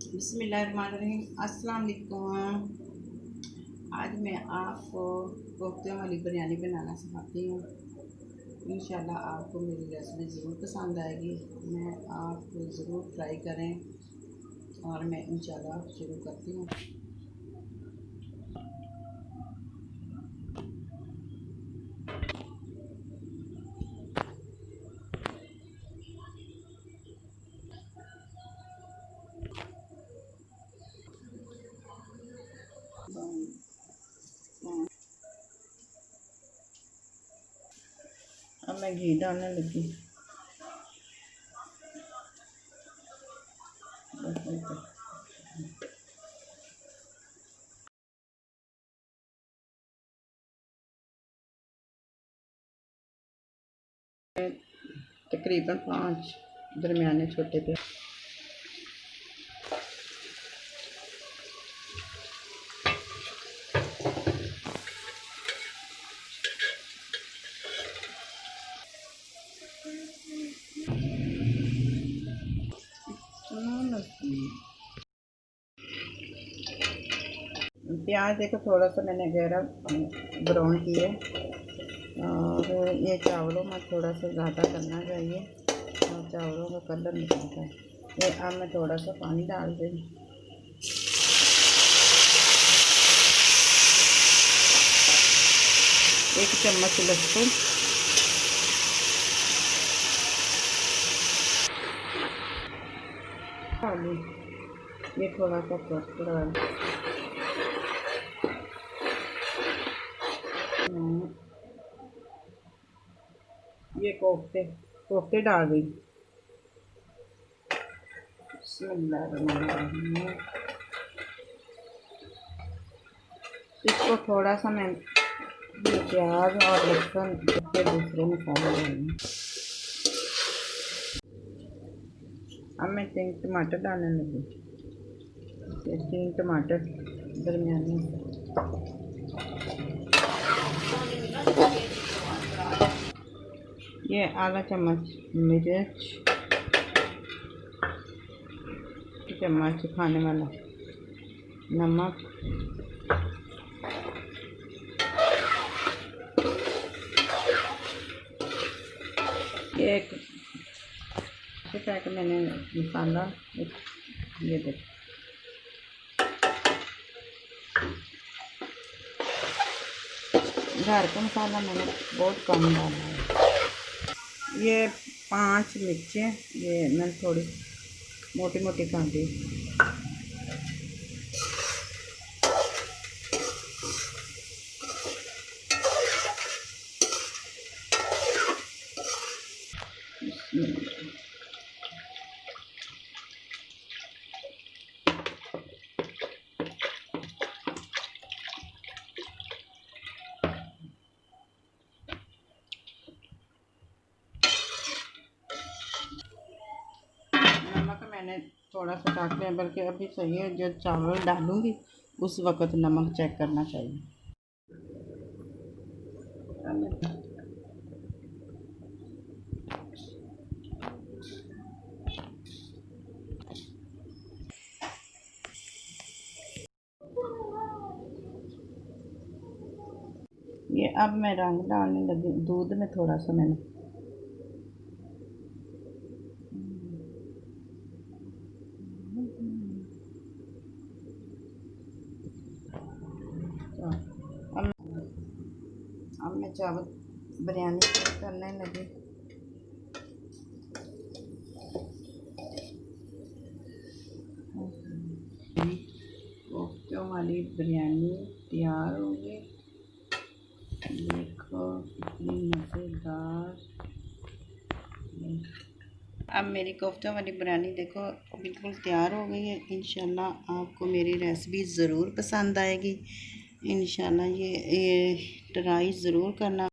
बिस्मिल्लाहिर्रहमानिर्रहीम। अस्सलाम वालेकुम। आज मैं आपको कोफ्ते वाली बिरयानी बनाना सिखाती हूँ। इंशाल्लाह आपको मेरी रेसिपी ज़रूर पसंद आएगी। मैं आपको ज़रूर ट्राई करें और मैं इंशाल्लाह शुरू करती हूँ। अब मैं घी डालने लगी। तकरीबन 5 दरमियाने छोटे प्याज, प्याज देखो थोड़ा सा मैंने गहरा ब्राउन किया और ये चावलों में थोड़ा सा ज़्यादा करना चाहिए और चावलों का कलर निकलता है। ये अब मैं थोड़ा सा पानी डाल दूँ। एक चम्मच लहसुन, आलू, ये थोड़ा सा थोड़ा ये कोफ्ते कोफ्ते डाल दी। इसको थोड़ा सा मैं प्याज और लहसुन के दूसरे मसाले डालूँ। अब मैं 3 टमाटर डालने लगी। ये 3 टमाटर दरमियाने। ये आधा चम्मच मिर्च, चम्मच खाने वाला नमक, ये एक पैकेट मैंने मसाला, ये देखो घर का मसाला मैंने बहुत कम डाला है। ये 5 मिर्चें, ये मैंने थोड़ी मोटी मोटी काटी। नमक मैंने थोड़ा सा काट लिया, बल्कि अभी सही है। जब चावल डालूंगी उस वक़्त नमक चेक करना चाहिए। ये अब मैं रंग डालने लगी। दूध में थोड़ा सा मैंने अब मैं चावल बिरयानी करने लगी। कोफ्तों वाली बिरयानी तैयार हो गई। देखो कितनी मज़ेदार। अब मेरी कोफ्तों वाली बिरयानी देखो बिल्कुल तैयार हो गई है। इंशाल्लाह आपको मेरी रेसिपी ज़रूर पसंद आएगी। इंशाल्लाह ये ट्राई ज़रूर करना।